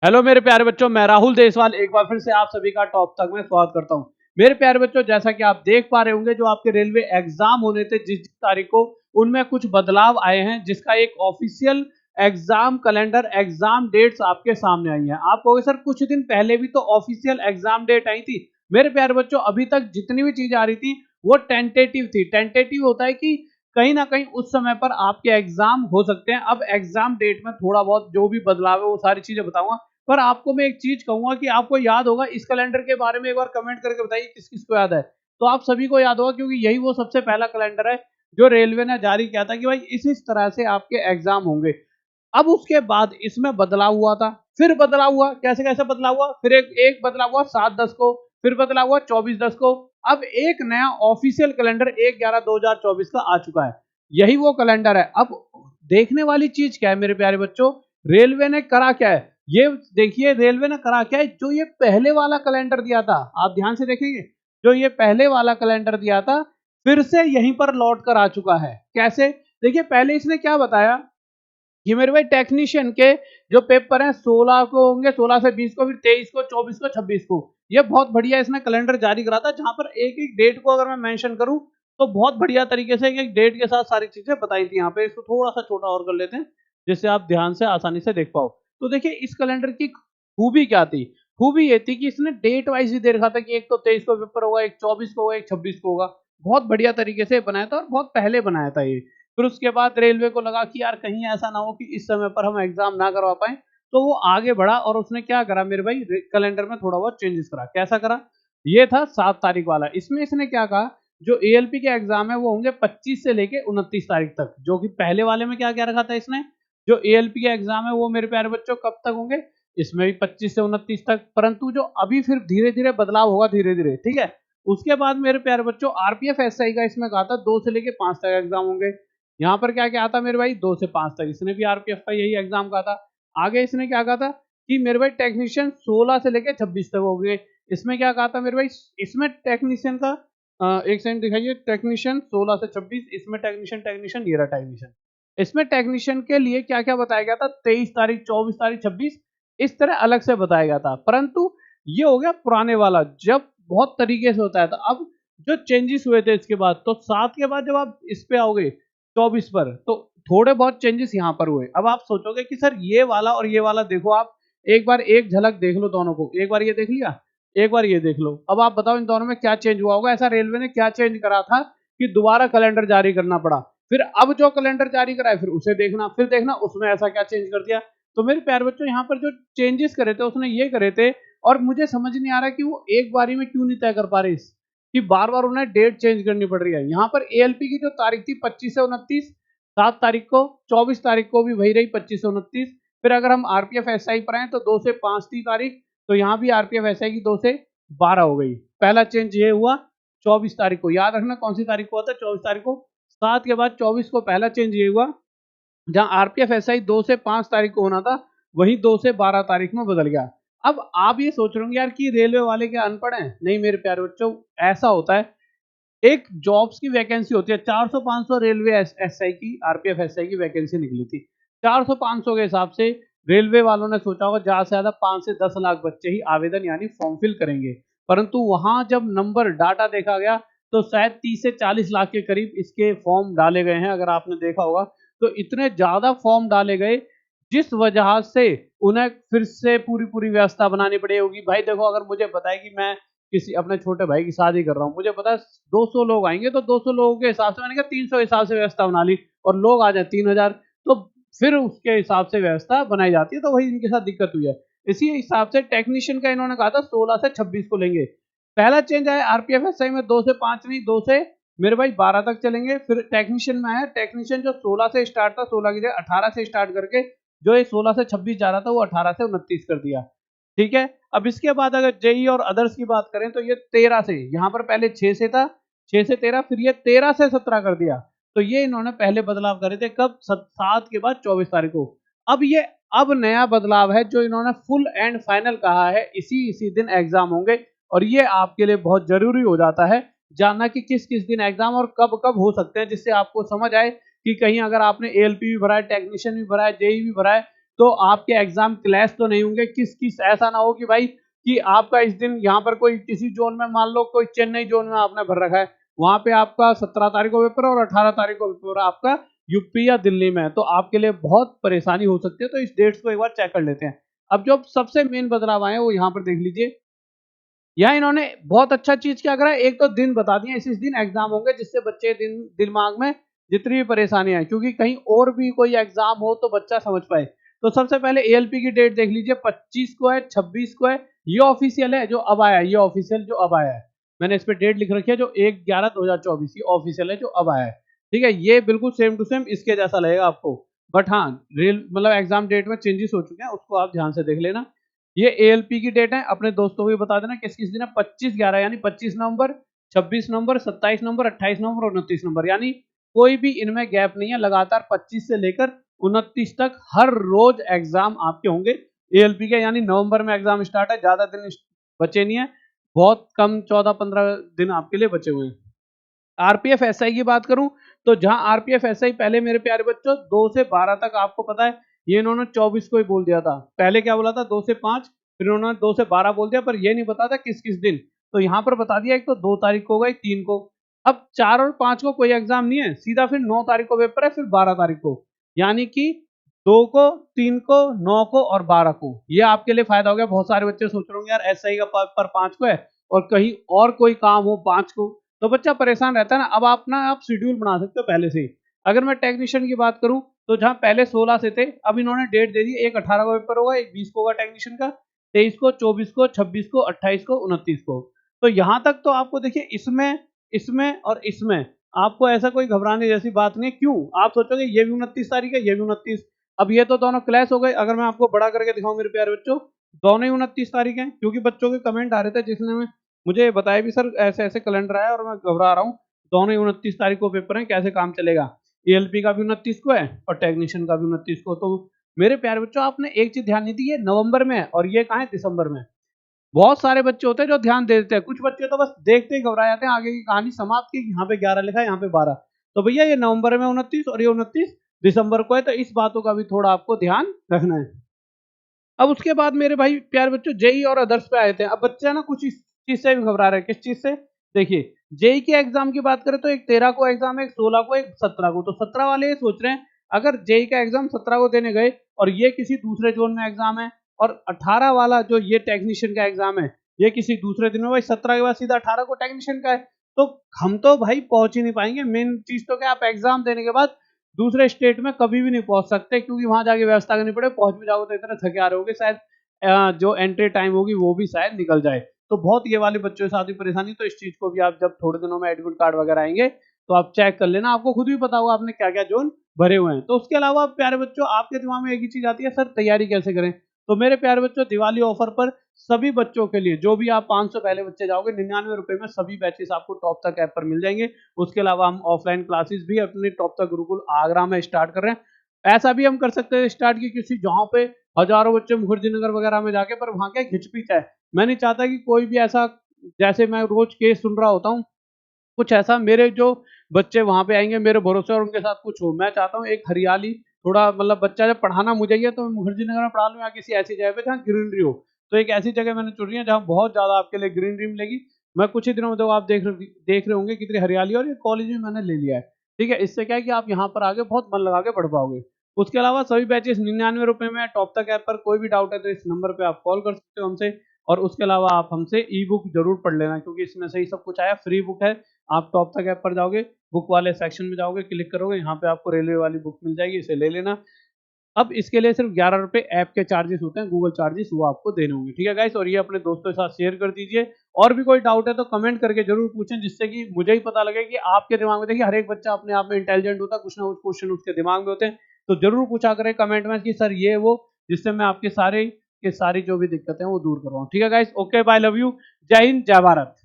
Hello मेरे प्यारे बच्चों, मैं राहुल देसवाल एक बार फिर से आप सभी का टॉप तक में स्वागत करता हूं। मेरे प्यारे बच्चों, जैसा कि आप देख पा रहे होंगे, जो आपके रेलवे एग्जाम होने थे जिस तारीख को, उनमें कुछ बदलाव आए हैं, जिसका एक official exam calendar, exam dates आपके सामने आई हैं। आप कहोगे सर कुछ दिन पहले भी तो ऑफिशियल एग्जाम डेट आई थी। मेरे प्यारे बच्चों, अभी तक जितनी भी चीजें आ रही थी वो टेंटेटिव थी। टेंटेटिव होता है कि कहीं ना कहीं उस समय पर आपके एग्जाम हो सकते हैं। अब एग्जाम डेट में थोड़ा बहुत जो भी बदलाव है वो सारी चीजें बताऊंगा। पर आपको मैं एक चीज कहूंगा कि आपको याद होगा, इस कैलेंडर के बारे में एक बार कमेंट करके बताइए किस किस को याद है। तो आप सभी को याद होगा, क्योंकि यही वो सबसे पहला कैलेंडर है जो रेलवे ने जारी किया था कि भाई इस तरह से आपके एग्जाम होंगे। अब उसके बाद इसमें बदलाव हुआ था, फिर बदलाव हुआ, कैसे कैसे बदलाव हुआ, फिर एक बदलाव हुआ 7/10 को, फिर बदलाव हुआ 24/10 को। अब एक नया ऑफिशियल कैलेंडर 1/11/2024 का आ चुका है। यही वो कैलेंडर है। अब देखने वाली चीज क्या है मेरे प्यारे बच्चों, रेलवे ने करा क्या है, ये देखिए। रेलवे ने करा क्या है, जो ये पहले वाला कैलेंडर दिया था, आप ध्यान से देखेंगे, जो ये पहले वाला कैलेंडर दिया था फिर से यहीं पर लौट कर आ चुका है। कैसे, देखिए पहले इसने क्या बताया कि मेरे भाई टेक्नीशियन के जो पेपर हैं 16 को होंगे, 16 से 20 को, फिर 23 को, 24 को, 26 को। ये बहुत बढ़िया इसने कैलेंडर जारी करा था, जहां पर एक एक डेट को अगर मैं मेंशन करूं तो बहुत बढ़िया तरीके से एक एक डेट के साथ सारी चीजें बताई थी। यहाँ पे इसको थोड़ा सा छोटा और कर लेते हैं, जिससे आप ध्यान से आसानी से देख पाओ। तो देखिए इस कैलेंडर की खूबी क्या थी। खूबी ये थी कि इसने डेट वाइज ही दे रखा था कि एक तो 23 को पेपर होगा, एक 24 को होगा, एक 26 को होगा। बहुत बढ़िया तरीके से बनाया था और बहुत पहले बनाया था ये। फिर उसके बाद रेलवे को लगा कि यार कहीं ऐसा ना हो कि इस समय पर हम एग्जाम ना करवा पाए, तो वो आगे बढ़ा और उसने क्या करा मेरे भाई, कैलेंडर में थोड़ा बहुत चेंजेस करा। कैसा करा, ये था 7 तारीख वाला। इसमें इसने क्या कहा, जो एएलपी के एग्जाम है वो होंगे 25 से लेके 29 तारीख तक। जो कि पहले वाले में क्या क्या रखा था इसने, जो एएलपी के एग्जाम है वो मेरे प्यारे बच्चों कब तक होंगे, इसमें भी 25 से 29 तक। परंतु जो अभी फिर धीरे धीरे बदलाव होगा, धीरे धीरे, ठीक है। उसके बाद मेरे प्यारे बच्चों आरपीएफ एसआई का इसमें कहा था 2 से लेके 5 तक एग्जाम होंगे। यहाँ पर क्या क्या आता मेरे भाई, 2 से 5 तक। इसने भी आरपीएफ का यही एग्जाम कहा था। आगे इसने क्या कहा था कि मेरे भाई टेक्नीशियन 16 से लेके 26 तक हो गए। इसमें क्या कहा था मेरे भाई, इसमें टेक्नीशियन का एक सेकंड दिखाइए, टेक्नीशियन 16 से 26, इसमें टेक्नीशियन टेक्नीशियन ये रहा टेक्नीशियन। इसमें टेक्नीशियन के लिए क्या क्या बताया गया था, 23 तारीख, 24 तारीख, 26, इस तरह अलग से बताया गया था। परंतु ये हो गया पुराने वाला, जब बहुत तरीके से होता है। तो अब जो चेंजेस हुए थे इसके बाद, तो 7 के बाद जब आप इस पे आओगे 24 पर, तो थोड़े बहुत चेंजेस यहाँ पर हुए। अब आप सोचोगे कि सर ये वाला और ये वाला देखो, आप एक बार एक झलक देख लो दोनों को। एक बार ये देख लिया, एक बार ये देख लो। अब आप बताओ इन दोनों में क्या चेंज हुआ होगा, ऐसा रेलवे ने क्या चेंज करा था कि दोबारा कैलेंडर जारी करना पड़ा। फिर अब जो कैलेंडर जारी करा है फिर उसे देखना, फिर देखना उसमें ऐसा क्या चेंज कर दिया। तो मेरे प्यारे बच्चों, यहाँ पर जो चेंजेस करे थे उसने ये करे थे, और मुझे समझ नहीं आ रहा कि वो एक बारी में क्यों नहीं तय कर पा रहे कि बार बार उन्हें डेट चेंज करनी पड़ रही है। यहाँ पर एएलपी की जो तारीख थी 25 से 29, 7 तारीख को, 24 तारीख को भी वही रही 25 से 29। फिर अगर हम आरपीएफ एसआई पर आए तो 2 से 5 थी तारीख, तो यहाँ भी आरपीएफ एसआई की 2 से 12 हो गई। पहला चेंज ये हुआ 24 तारीख को, याद रखना कौन सी तारीख को होता है, 24 तारीख को। 7 के बाद 24 को पहला चेंज ये हुआ, जहां आरपीएफ एसआई 2 से 5 तारीख को होना था, वही 2 से 12 तारीख में बदल गया। अब आप ये सोच रहे होंगे यार कि रेलवे वाले क्या अनपढ़ हैं। नहीं मेरे प्यारे बच्चों, ऐसा होता है, एक जॉब्स की वैकेंसी होती है 400-500, रेलवे एसआई की, आरपीएफ एसआई की वैकेंसी निकली थी 400-500 के हिसाब से। रेलवे वालों ने सोचा होगा ज्यादा से ज्यादा 5 से 10 लाख बच्चे ही आवेदन यानी फॉर्म फिल करेंगे। परंतु वहां जब नंबर डाटा देखा गया तो शायद 30 से 40 लाख के करीब इसके फॉर्म डाले गए हैं। अगर आपने देखा होगा तो इतने ज्यादा फॉर्म डाले गए, जिस वजह से उन्हें फिर से पूरी पूरी व्यवस्था बनानी पड़ी होगी। भाई देखो, अगर मुझे पता है कि मैं किसी अपने छोटे भाई की शादी कर रहा हूँ, मुझे पता है 200 लोग आएंगे, तो 200 लोगों के हिसाब से मैंने कहा 300 हिसाब से व्यवस्था बना ली, और लोग आ जाए 3000, तो फिर उसके हिसाब से व्यवस्था बनाई जाती है। तो वही इनके साथ दिक्कत हुई है। इसी हिसाब से टेक्नीशियन का इन्होंने कहा था 16 से 26 को लेंगे। पहला चेंज आया आरपीएफ एसआई में 2 से 5 नहीं, 2 से मेरे भाई 12 तक चलेंगे। फिर टेक्नीशियन में आया, टेक्नीशियन जो 16 से स्टार्ट था, 16 की जगह 18 से स्टार्ट करके जो ये 16 से 26 जा रहा था वो 18 से 29 कर दिया। ठीक है। अब इसके बाद अगर जेई और अदर्स की बात करें तो ये 13 से, यहाँ पर पहले 6 से था, 6 से 13, फिर ये 13 से 17 कर दिया। तो ये इन्होंने पहले बदलाव करे थे कब, 7 के बाद 24 तारीख को। अब ये अब नया बदलाव है जो इन्होंने फुल एंड फाइनल कहा है, इसी दिन एग्जाम होंगे। और ये आपके लिए बहुत जरूरी हो जाता है जानना कि किस किस दिन एग्जाम और कब कब हो सकते हैं, जिससे आपको समझ आए कि कहीं अगर आपने एएलपी भी भरा है, टेक्नीशियन भी भरा है, जेई भी भरा है, तो आपके एग्जाम क्लैश तो नहीं होंगे। किस ऐसा ना हो कि भाई कि आपका इस दिन यहाँ पर कोई किसी जोन में, मान लो कोई चेन्नई जोन में आपने भर रखा है, वहां पे आपका 17 तारीख को पेपर और 18 तारीख को पेपर आपका यूपी या दिल्ली में है, तो आपके लिए बहुत परेशानी हो सकती है। तो इस डेट्स को एक बार चेक कर लेते हैं। अब जो सबसे मेन बदलाव आए हैं वो यहाँ पर देख लीजिए। यहाँ इन्होंने बहुत अच्छा चीज क्या करा है, एक तो दिन बता दिया, इस दिन एग्जाम होंगे, जिससे बच्चे दिमाग में जितनी भी परेशानियां हैं, क्योंकि कहीं और भी कोई एग्जाम हो तो बच्चा समझ पाए। तो सबसे पहले एएलपी की डेट देख लीजिए, 25 को है, 26 को है। ये ऑफिशियल है जो अब आया है, ये ऑफिशियल जो अब आया है, मैंने इस पे डेट लिख रखी है जो 1/11/2024, ये ऑफिशियल है जो अब आया है। ठीक है, ये बिल्कुल सेम टू सेम इसके जैसा लगेगा आपको, बट हाँ रियल मतलब एग्जाम डेट में चेंजेस हो चुके हैं, उसको आप ध्यान से देख लेना। ये एएलपी की डेट है, अपने दोस्तों को भी बता देना किस किस दिन है। 25/11 यानी 25 नवंबर, 26 नवंबर, 27 नवंबर, 28 नवंबर और 29 नवंबर, यानी कोई भी इनमें गैप नहीं है। लगातार 25 से लेकर 29 तक हर रोज एग्जाम आपके होंगे एएलपी के, यानी नवंबर में एग्जाम स्टार्ट है, ज्यादा दिन बचे नहीं है, बहुत कम 14-15 दिन आपके लिए बचे हुए हैं। आरपीएफ एसआई की बात करूं तो जहां आरपीएफ एसआई पहले मेरे प्यारे बच्चों 2 से 12 तक, आपको पता है ये इन्होंने 24 को ही बोल दिया था, पहले क्या बोला था 2 से 5, फिर उन्होंने 2 से 12 बोल दिया, पर ये नहीं बता था किस किस दिन। तो यहाँ पर बता दिया, एक तो 2 तारीख को होगा, एक 3 को। अब 4 और 5 को कोई एग्जाम नहीं है, सीधा फिर 9 तारीख को पेपर है, फिर 12 तारीख को, यानी कि 2 को, 3 को, 9 को और 12 को। ये आपके लिए फायदा हो गया। बहुत सारे बच्चे सोच रहे होंगे यार एसआई का पेपर 5 को है और कहीं और कोई काम हो 5 को, तो बच्चा परेशान रहता है ना। अब आप शेड्यूल बना सकते हो पहले से ही। अगर मैं टेक्नीशियन की बात करूं तो जहां पहले 16 से थे, अब इन्होंने डेट दे दी, एक 18 को पेपर होगा, एक 20 को होगा टेक्नीशियन का, 23 को, 24 को, 26 को, 28 को, 29 को। तो यहां तक तो आपको देखिए, इसमें इसमें और इसमें आपको ऐसा कोई घबराने जैसी बात नहीं है। क्यों आप सोचोगे ये भी 29 तारीख है, ये भी 29, अब ये तो दोनों क्लैश हो गए। अगर मैं आपको बड़ा करके दिखाऊं मेरे प्यारे बच्चों, दोनों ही 29 तारीख है, क्योंकि बच्चों के कमेंट आ रहे थे जिसने में मुझे बताया भी सर ऐसे ऐसे कैलेंडर आया और मैं घबरा रहा हूँ, दोनों ही 29 तारीख को पेपर है, कैसे काम चलेगा। एएलपी का भी 29 को है और टेक्नीशियन का भी 29 को। तो मेरे प्यारे बच्चों आपने एक चीज ध्यान नहीं दी, ये नवंबर में है और ये कहाँ है, दिसंबर में। बहुत सारे बच्चे होते हैं जो ध्यान दे देते हैं, कुछ बच्चे तो बस देखते ही घबरा जाते हैं, आगे की कहानी समाप्त की, यहाँ पे 11 लिखा है, यहाँ पे 12। तो भैया ये नवंबर में 29 और ये 29 दिसंबर को है, तो इस बातों का भी थोड़ा आपको ध्यान रखना है। अब उसके बाद मेरे भाई प्यारे बच्चों जेई और अदर्स पे आए थे। अब बच्चे ना कुछ इस चीज से भी घबरा रहे हैं, किस चीज से, देखिए जेई के एग्जाम की बात करें तो एक 13 को एग्जाम है, एक 16 को, एक 17 को। तो 17 वाले ये सोच रहे हैं अगर जेई का एग्जाम 17 को देने गए और ये किसी दूसरे जोन में एग्जाम है, और 18 वाला जो ये टेक्नीशियन का एग्जाम है ये किसी दूसरे दिन में, भाई 17 के बाद सीधा 18 को टेक्नीशियन का है, तो हम तो भाई पहुंच ही नहीं पाएंगे। मेन चीज तो क्या, आप एग्जाम देने के बाद दूसरे स्टेट में कभी भी नहीं पहुंच सकते, क्योंकि वहां जाके व्यवस्था करनी पड़े, पहुंच भी जाओगे तो इतना थके आ रहे होगे, शायद जो एंट्री टाइम होगी वो भी शायद निकल जाए। तो बहुत ये वाले बच्चों के साथ भी परेशानी। तो इस चीज को भी आप जब थोड़े दिनों में एडमिट कार्ड वगैरह आएंगे तो आप चेक कर लेना, आपको खुद भी पता होगा आपने क्या क्या जोन भरे हुए हैं। तो उसके अलावा प्यारे बच्चों आपके दिमाग में एक ही चीज आती है, सर तैयारी कैसे करें। तो मेरे प्यारे बच्चों दिवाली ऑफर पर सभी बच्चों के लिए, जो भी आप 500 पहले बच्चे जाओगे, 99 रुपए में सभी बैचेस आपको टॉप तक ऐप पर मिल जाएंगे। उसके अलावा हम ऑफलाइन क्लासेस भी अपने टॉप तक गुरुकुल आगरा में स्टार्ट कर रहे हैं। ऐसा भी हम कर सकते हैं स्टार्ट की किसी जहाँ पे हजारों बच्चे मुखर्जी नगर वगैरह में जाके, पर वहां क्या घिचपिच है। मैं नहीं चाहता कि कोई भी ऐसा, जैसे मैं रोज केस सुन रहा होता हूँ, कुछ ऐसा मेरे जो बच्चे वहां पे आएंगे मेरे भरोसे और उनके साथ कुछ हो। मैं चाहता हूँ एक हरियाली, थोड़ा मतलब बच्चा जब पढ़ाना मुझे ही है तो मैं मुखर्जी नगर में पढ़ा लूँ या किसी ऐसी जगह पे जहाँ ग्रीनरी हो। तो एक ऐसी जगह मैंने चुनी है जहाँ बहुत ज्यादा आपके लिए ग्रीनरी मिलेगी। मैं कुछ ही दिनों में, तो आप देख रहे होंगे कितनी हरियाली, और ये कॉलेज में मैंने ले लिया है। ठीक है, इससे क्या है कि आप यहाँ पर आगे बहुत मन लगा के पढ़ पाओगे। उसके अलावा सभी बैचेस 99 रुपए में टॉप तक ऐप पर। कोई भी डाउट है तो इस नंबर पे आप कॉल कर सकते हो हमसे, और उसके अलावा आप हमसे ई बुक जरूर पढ़ लेना, क्योंकि इसमें से ही सब कुछ आया, फ्री बुक है। आप टॉप तक ऐप पर जाओगे, बुक वाले सेक्शन में जाओगे, क्लिक करोगे, यहाँ पे आपको रेलवे वाली बुक मिल जाएगी, इसे ले लेना। अब इसके लिए सिर्फ 11 रुपए ऐप के चार्जेस होते हैं, गूगल चार्जेस, वो आपको देने होंगे। ठीक है गाइस, और ये अपने दोस्तों के साथ शेयर कर दीजिए। और भी कोई डाउट है तो कमेंट करके जरूर पूछें, जिससे कि मुझे ही पता लगे कि आपके दिमाग में, देखिए हर एक बच्चा अपने आप में इंटेलिजेंट होता है, कुछ ना कुछ क्वेश्चन उसके दिमाग में होते हैं। तो जरूर पूछा करें कमेंट में कि सर ये वो, जिससे मैं आपके सारे के सारी जो भी दिक्कतें हैं वो दूर करवाऊँ। ठीक है guys, okay bye, love you, जय हिंद, जय भारत।